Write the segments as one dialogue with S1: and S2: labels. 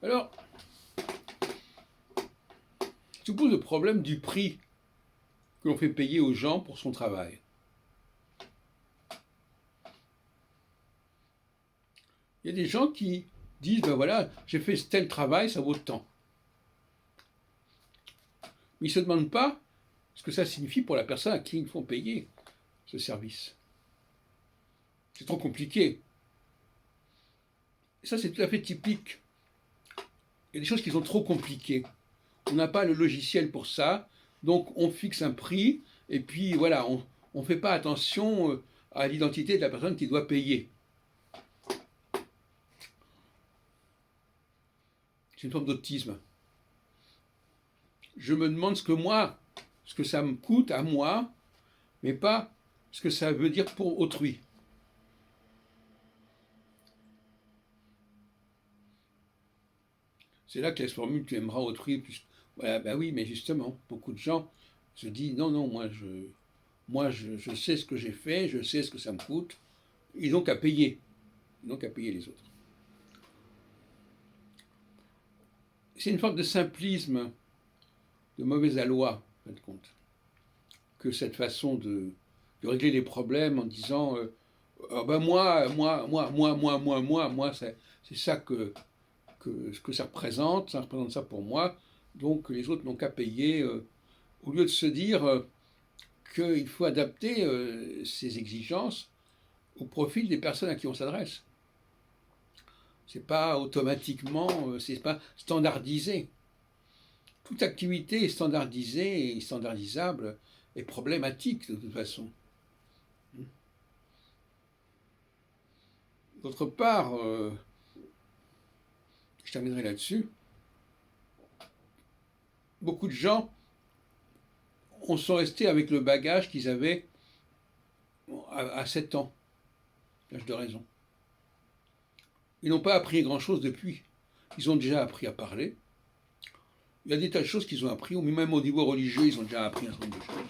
S1: Alors, se pose le problème du prix que l'on fait payer aux gens pour son travail. Il y a des gens qui disent, ben voilà, j'ai fait tel travail, ça vaut tant. Mais ils ne se demandent pas ce que ça signifie pour la personne à qui ils font payer ce service. C'est trop compliqué. Et ça, c'est tout à fait typique. Il y a des choses qui sont trop compliquées. On n'a pas le logiciel pour ça, donc on fixe un prix, et puis voilà, on ne fait pas attention à l'identité de la personne qui doit payer. C'est une forme d'autisme. Je me demande ce que ça me coûte à moi, mais pas ce que ça veut dire pour autrui. C'est là que la formule tu aimeras autrui plus. Voilà, ben oui, mais justement, beaucoup de gens se disent non, non, je sais ce que j'ai fait, je sais ce que ça me coûte, ils n'ont qu'à payer. Ils n'ont qu'à payer les autres. C'est une forme de simplisme, de mauvaise aloi, en fin de compte, que cette façon de régler les problèmes en disant ah ben moi, c'est ça ce que ça représente ça pour moi, donc les autres n'ont qu'à payer, au lieu de se dire qu'il faut adapter ces exigences au profil des personnes à qui on s'adresse. C'est pas automatiquement, c'est pas standardisé. Toute activité est standardisée et standardisable est problématique de toute façon. D'autre part, je terminerai là-dessus, beaucoup de gens sont restés avec le bagage qu'ils avaient à 7 ans, l'âge de raison. Ils n'ont pas appris grand-chose depuis. Ils ont déjà appris à parler. Il y a des tas de choses qu'ils ont appris, ou même au niveau religieux, ils ont déjà appris un certain nombre de choses.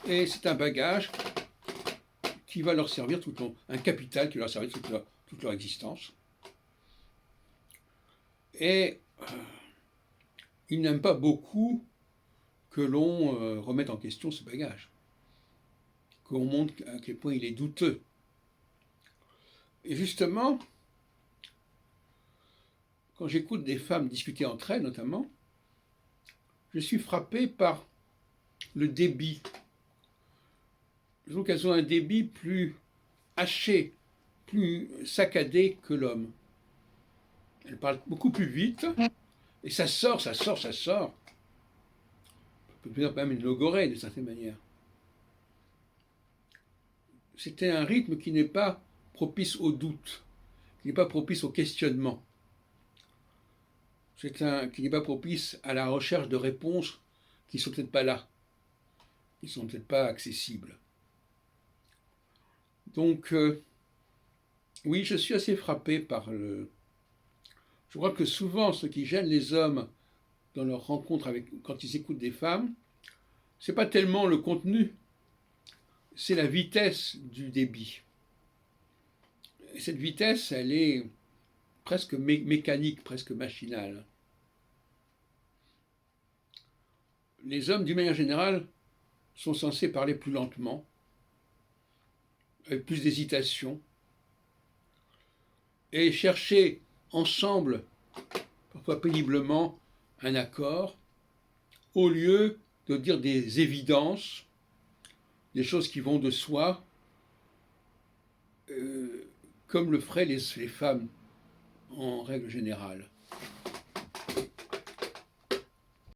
S1: Et c'est un bagage qui va leur servir un capital qui va leur servir toute leur existence. Et ils n'aiment pas beaucoup que l'on remette en question ce bagage, qu'on montre à quel point il est douteux. Et justement, quand j'écoute des femmes discuter entre elles notamment, je suis frappé par le débit. Je trouve qu'elles ont un débit plus haché, plus saccadé que l'homme. Elles parlent beaucoup plus vite, et ça sort. On peut dire même une logorée, d'une certaine manière. C'était un rythme qui n'est pas propice au doute, qui n'est pas propice au questionnement. Qui n'est pas propice à la recherche de réponses qui ne sont peut-être pas là, qui ne sont peut-être pas accessibles. Donc, oui, je suis assez frappé par le... Je crois que souvent, ce qui gêne les hommes dans leur rencontre quand ils écoutent des femmes, c'est pas tellement le contenu, c'est la vitesse du débit. Et cette vitesse, elle est presque mécanique, presque machinale. Les hommes, d'une manière générale, sont censés parler plus lentement, avec plus d'hésitation, et chercher ensemble, parfois péniblement, un accord, au lieu de dire des évidences, des choses qui vont de soi, comme le feraient les femmes en règle générale.